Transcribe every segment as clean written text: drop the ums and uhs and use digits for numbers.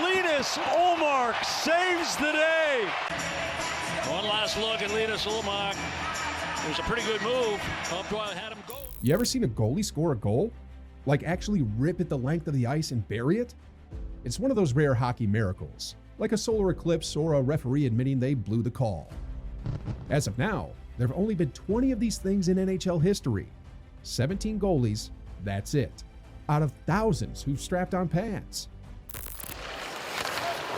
Linus Ullmark saves the day. One last look at Linus Ullmark. It was a pretty good move. Updrive had him go. You ever seen a goalie score a goal? Like actually rip it the length of the ice and bury it? It's one of those rare hockey miracles, like a solar eclipse or a referee admitting they blew the call. As of now, there have only been 20 of these things in NHL history. 17 goalies, that's it, out of thousands who've strapped on pads.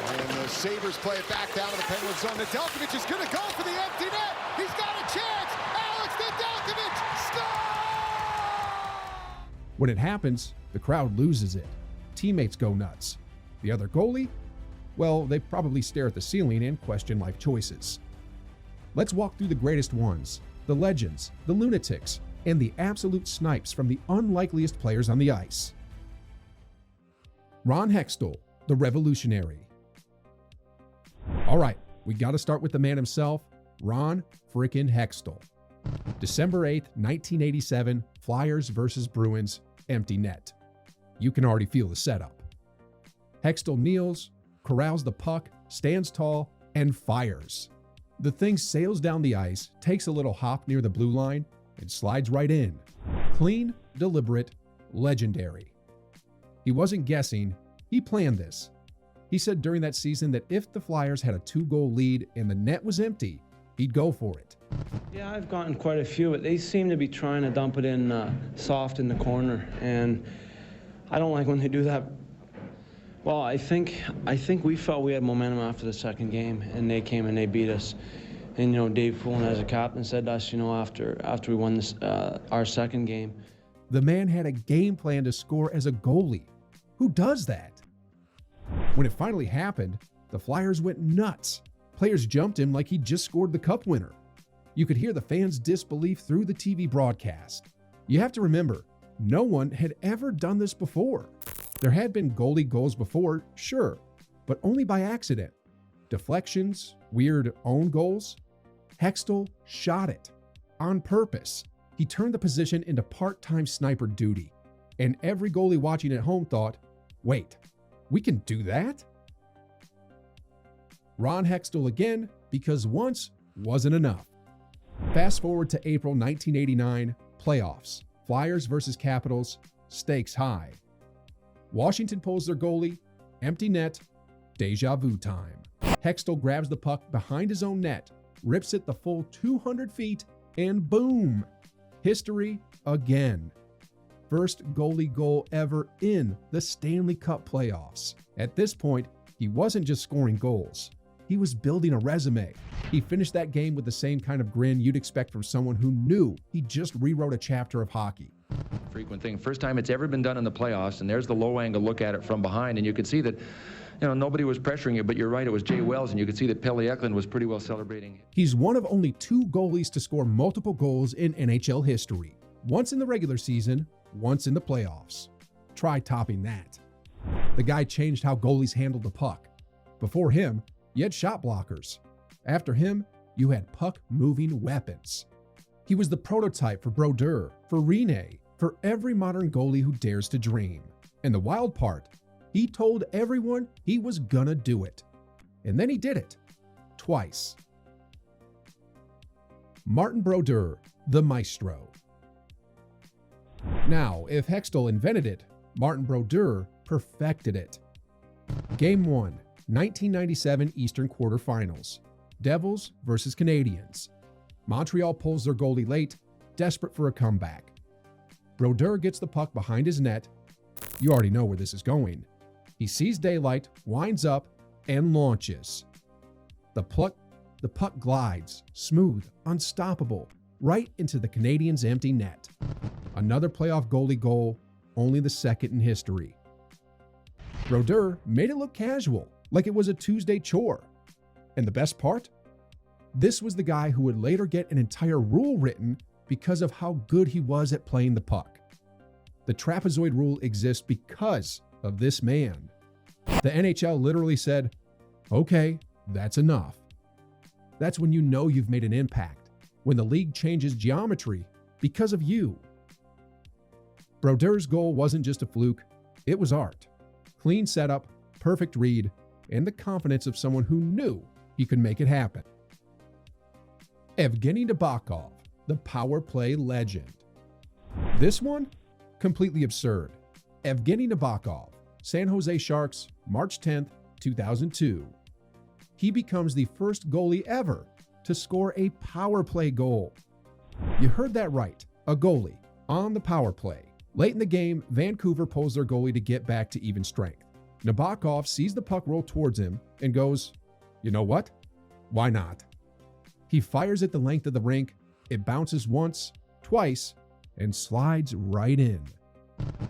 And the Sabres play it back down to the Penguin zone. Nedeljkovic is going to go for the empty net. He's got a chance. Alex Nedeljkovic scores! When it happens, the crowd loses it. Teammates go nuts. The other goalie? Well, they probably stare at the ceiling and question life choices. Let's walk through the greatest ones, the legends, the lunatics, and the absolute snipes from the unlikeliest players on the ice. Ron Hextall, the revolutionary. All right, we got to start with the man himself, Ron frickin' Hextall. December 8th, 1987, Flyers versus Bruins, empty net. You can already feel the setup. Hextall kneels, corrals the puck, stands tall, and fires. The thing sails down the ice, takes a little hop near the blue line, and slides right in. Clean, deliberate, legendary. He wasn't guessing, he planned this. He said during that season that if the Flyers had a 2-goal lead and the net was empty, he'd go for it. Yeah, I've gotten quite a few, but they seem to be trying to dump it in soft in the corner, and I don't like when they do that. Well, I think we felt we had momentum after the second game, and they came and they beat us. And Dave Poulin, as a captain, said to us, after we won this our second game, the man had a game plan to score as a goalie. Who does that? When it finally happened, the Flyers went nuts. Players jumped him like he'd just scored the cup winner. You could hear the fans' disbelief through the TV broadcast. You have to remember, no one had ever done this before. There had been goalie goals before, sure, but only by accident. Deflections, weird own goals. Hextall shot it on purpose. He turned the position into part-time sniper duty. And every goalie watching at home thought, wait, we can do that? Ron Hextall again, because once wasn't enough. Fast forward to April 1989, playoffs. Flyers versus Capitals, stakes high. Washington pulls their goalie, empty net, deja vu time. Hextall grabs the puck behind his own net, rips it the full 200 feet, and boom! History again. First goalie goal ever in the Stanley Cup playoffs. At this point, he wasn't just scoring goals. He was building a resume. He finished that game with the same kind of grin you'd expect from someone who knew he just rewrote a chapter of hockey. Frequent thing. First time it's ever been done in the playoffs, and there's the low angle look at it from behind, and you could see that, nobody was pressuring you, but you're right, it was Jay Wells, and you could see that Pelle Eklund was pretty well celebrating. He's one of only 2 goalies to score multiple goals in NHL history. Once in the regular season, once in the playoffs. Try topping that. The guy changed how goalies handled the puck. Before him, you had shot blockers. After him, you had puck-moving weapons. He was the prototype for Brodeur, for Rene, for every modern goalie who dares to dream. And the wild part, he told everyone he was gonna do it. And then he did it. Twice. Martin Brodeur, the maestro. Now, if Hextall invented it, Martin Brodeur perfected it. Game 1, 1997 Eastern Quarterfinals. Devils versus Canadiens. Montreal pulls their goalie late, desperate for a comeback. Brodeur gets the puck behind his net. You already know where this is going. He sees daylight, winds up, and launches. The puck glides, smooth, unstoppable, right into the Canadiens' empty net. Another playoff goalie goal, only the second in history. Brodeur made it look casual, like it was a Tuesday chore. And the best part? This was the guy who would later get an entire rule written because of how good he was at playing the puck. The trapezoid rule exists because of this man. The NHL literally said, okay, that's enough. That's when you know you've made an impact, when the league changes geometry because of you. Brodeur's goal wasn't just a fluke, it was art. Clean setup, perfect read, and the confidence of someone who knew he could make it happen. Evgeny Nabokov, the power play legend. This one? Completely absurd. Evgeny Nabokov, San Jose Sharks, March 10th, 2002. He becomes the first goalie ever to score a power play goal. You heard that right, a goalie on the power play. Late in the game, Vancouver pulls their goalie to get back to even strength. Nabokov sees the puck roll towards him and goes, "You know what? Why not?" He fires it the length of the rink. It bounces once, twice, and slides right in.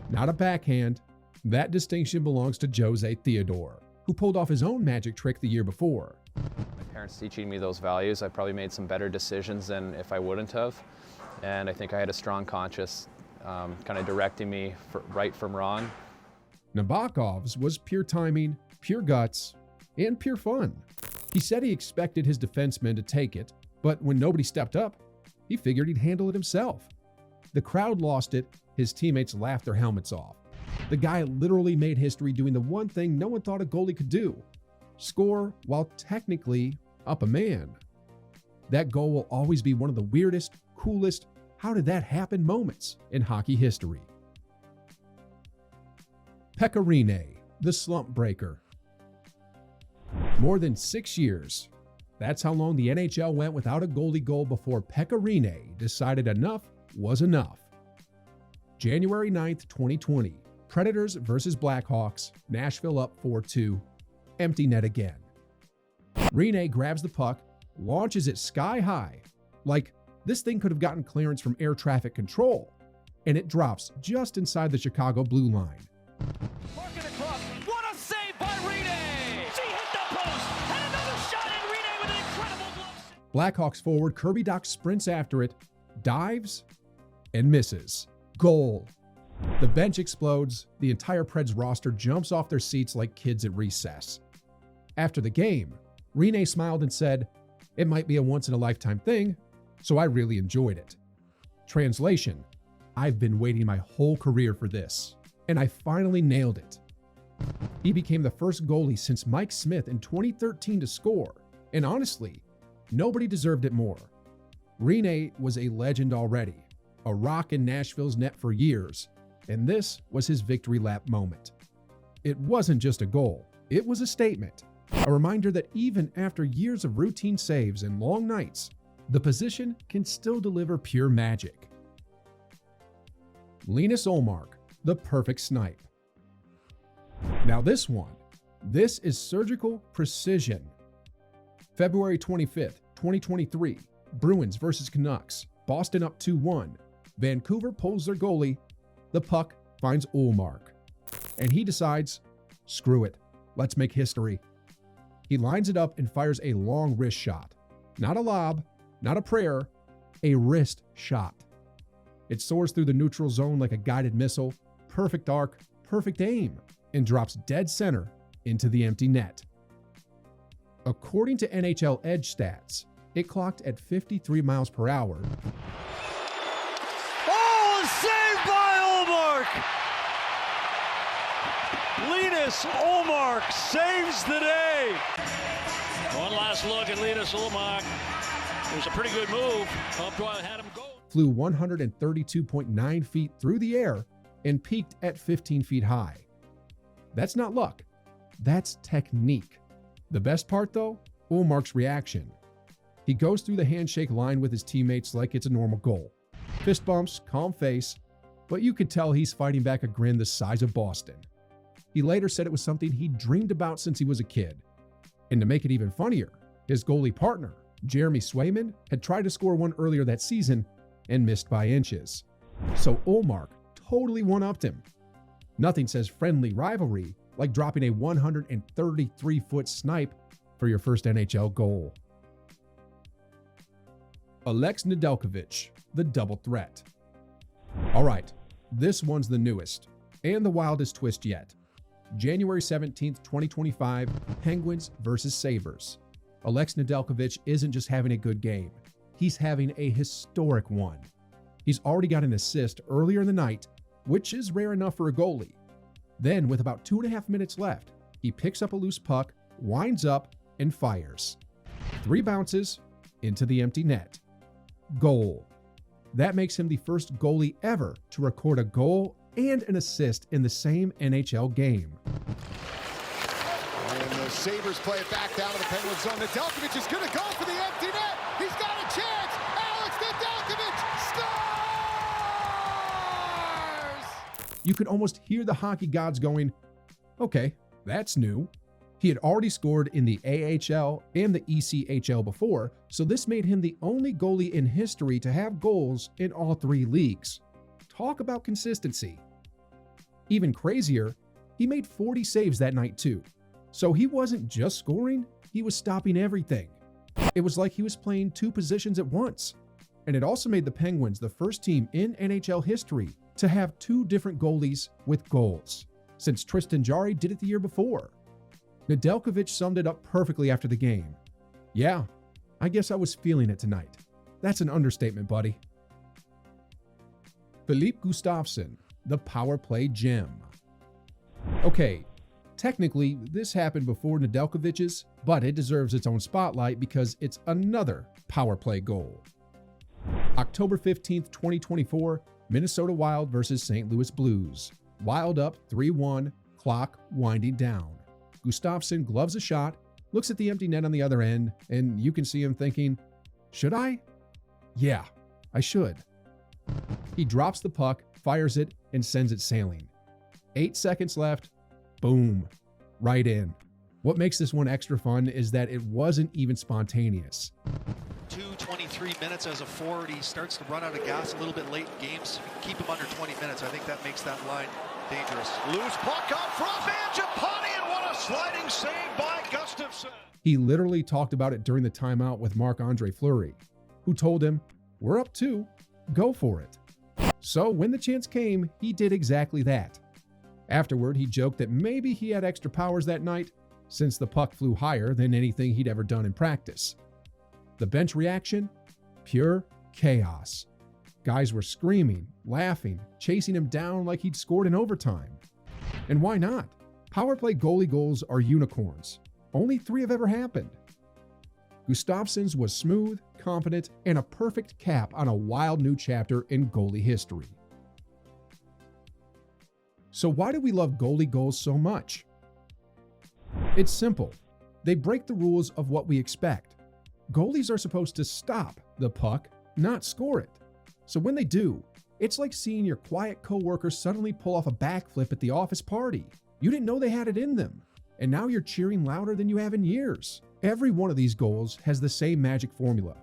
Not a backhand. That distinction belongs to Jose Theodore, who pulled off his own magic trick the year before. My parents teaching me those values, I probably made some better decisions than if I wouldn't have. And I think I had a strong conscience kind of directing me for right from wrong. Nabokov's was pure timing, pure guts, and pure fun. He said he expected his defenseman to take it, but when nobody stepped up, he figured he'd handle it himself. The crowd lost it, his teammates laughed their helmets off. The guy literally made history doing the one thing no one thought a goalie could do: score while technically up a man. That goal will always be one of the weirdest, coolest, how did that happen moments in hockey history. Pekka Rinne, the slump breaker. More than 6 years. That's how long the NHL went without a goalie goal before Pekka Rinne decided enough was enough. January 9th, 2020. Predators versus Blackhawks. Nashville up 4-2. Empty net again. Rinne grabs the puck, launches it sky high. Like, this thing could have gotten clearance from air traffic control. And it drops just inside the Chicago blue line. Marking across. What a save by Rinne! She hit the post! And another shot in Rinne with an incredible glove. Blackhawks forward Kirby Dach sprints after it, dives, and misses. Goal. The bench explodes. The entire Preds roster jumps off their seats like kids at recess. After the game, Rinne smiled and said, "It might be a once-in-a-lifetime thing, so I really enjoyed it." Translation: I've been waiting my whole career for this, and I finally nailed it. He became the first goalie since Mike Smith in 2013 to score, and honestly, nobody deserved it more. Rinne was a legend already, a rock in Nashville's net for years, and this was his victory lap moment. It wasn't just a goal, it was a statement, a reminder that even after years of routine saves and long nights, the position can still deliver pure magic. Linus Ullmark, the perfect snipe. Now this is surgical precision. February 25th, 2023, Bruins versus Canucks. Boston up 2-1. Vancouver pulls their goalie. The puck finds Ullmark. And he decides, screw it, let's make history. He lines it up and fires a long wrist shot. Not a lob, not a prayer, a wrist shot. It soars through the neutral zone like a guided missile, perfect arc, perfect aim, and drops dead center into the empty net. According to NHL Edge stats, it clocked at 53 miles per hour. Oh, saved by Ullmark! Linus Ullmark saves the day. One last look at Linus Ullmark. It was a pretty good move. Had him go. Flew 132.9 feet through the air and peaked at 15 feet high. That's not luck. That's technique. The best part, though, Ullmark's reaction. He goes through the handshake line with his teammates like it's a normal goal. Fist bumps, calm face, but you could tell he's fighting back a grin the size of Boston. He later said it was something he dreamed about since he was a kid. And to make it even funnier, his goalie partner, Jeremy Swayman, had tried to score one earlier that season and missed by inches. So Ullmark totally one-upped him. Nothing says friendly rivalry like dropping a 133-foot snipe for your first NHL goal. Alex Nedeljkovic, the double threat. All right, this one's the newest and the wildest twist yet. January 17th, 2025, Penguins versus Sabres. Alex Nedeljkovic isn't just having a good game. He's having a historic one. He's already got an assist earlier in the night, which is rare enough for a goalie. Then, with about 2.5 minutes left, He picks up a loose puck, winds up, and fires. 3 bounces into the empty net. Goal. That makes him the first goalie ever to record a goal and an assist in the same NHL game. And the Sabres play it back down to the Penguin zone. Nedeljkovic is going to go for the empty net. He's got a chance. Alex Nedeljkovic scores! You could almost hear the hockey gods going, okay, that's new. He had already scored in the AHL and the ECHL before, so this made him the only goalie in history to have goals in all 3 leagues. Talk about consistency. Even crazier, he made 40 saves that night too. So he wasn't just scoring, he was stopping everything. It was like he was playing 2 positions at once. And it also made the Penguins the first team in NHL history to have 2 different goalies with goals, since Tristan Jarry did it the year before. Nedeljkovic summed it up perfectly after the game. Yeah, I guess I was feeling it tonight. That's an understatement, buddy. Filip Gustavsson, the power play gem. Okay, technically, this happened before Nedeljkovic's, but it deserves its own spotlight because it's another power play goal. October 15th, 2024, Minnesota Wild versus St. Louis Blues. Wild up 3-1, clock winding down. Gustavsson gloves a shot, looks at the empty net on the other end, and you can see him thinking, should I? Yeah, I should. He drops the puck, fires it, and sends it sailing. 8 seconds left. Boom. Right in. What makes this one extra fun is that it wasn't even spontaneous. 23 minutes as a forward. He starts to run out of gas a little bit late in games. Keep him under 20 minutes. I think that makes that line dangerous. Loose puck up front, Mangiapane, and what a sliding save by Gustafsson. He literally talked about it during the timeout with Marc-Andre Fleury, who told him, we're up 2, go for it. So when the chance came, he did exactly that. Afterward, he joked that maybe he had extra powers that night, since the puck flew higher than anything he'd ever done in practice. The bench reaction? Pure chaos. Guys were screaming, laughing, chasing him down like he'd scored in overtime. And why not? Power play goalie goals are unicorns. Only 3 have ever happened. Gustafsson's was smooth, confident, and a perfect cap on a wild new chapter in goalie history. So why do we love goalie goals so much? It's simple. They break the rules of what we expect. Goalies are supposed to stop the puck, not score it. So when they do, it's like seeing your quiet coworker suddenly pull off a backflip at the office party. You didn't know they had it in them, and now you're cheering louder than you have in years. Every one of these goals has the same magic formula: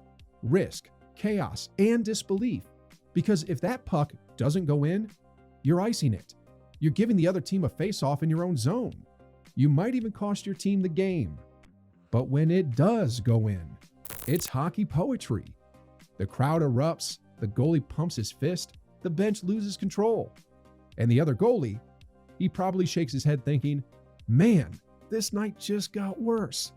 risk, chaos, and disbelief. Because if that puck doesn't go in, you're icing it. You're giving the other team a face-off in your own zone. You might even cost your team the game. But when it does go in, it's hockey poetry. The crowd erupts, the goalie pumps his fist, the bench loses control. And the other goalie, he probably shakes his head thinking, man, this night just got worse.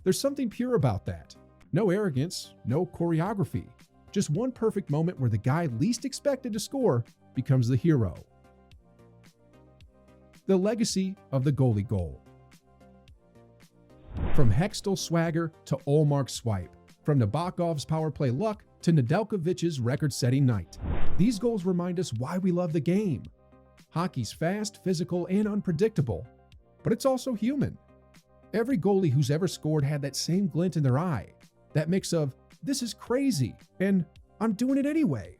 There's something pure about that. No arrogance, no choreography. Just one perfect moment where the guy least expected to score becomes the hero. The legacy of the goalie goal. From Hextall swagger to Ullmark's swipe, from Nabokov's power play luck to Nedeljkovic's record-setting night, these goals remind us why we love the game. Hockey's fast, physical, and unpredictable, but it's also human. Every goalie who's ever scored had that same glint in their eye, that mix of, this is crazy, and I'm doing it anyway.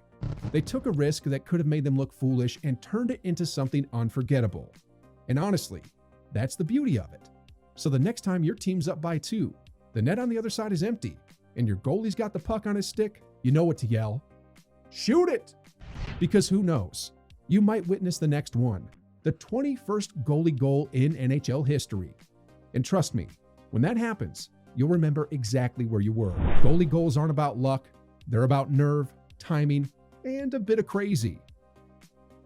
They took a risk that could have made them look foolish and turned it into something unforgettable. And honestly, that's the beauty of it. So the next time your team's up by 2, the net on the other side is empty, and your goalie's got the puck on his stick, you know what to yell. Shoot it! Because who knows? You might witness the next one, the 21st goalie goal in NHL history. And trust me, when that happens, you'll remember exactly where you were. Goalie goals aren't about luck, they're about nerve, timing, and a bit of crazy.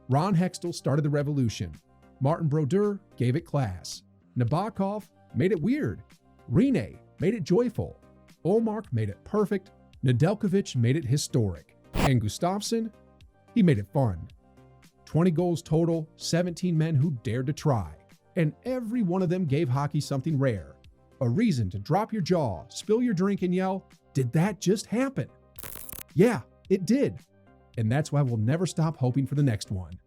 Ron Hextall started the revolution. Martin Brodeur gave it class. Nabokov made it weird. Rene made it joyful. Ullmark made it perfect. Nedeljkovic made it historic. And Gustafsson, he made it fun. 20 goals total, 17 men who dared to try. And every one of them gave hockey something rare. A reason to drop your jaw, spill your drink, and yell, "Did that just happen?" Yeah, it did. And that's why we'll never stop hoping for the next one.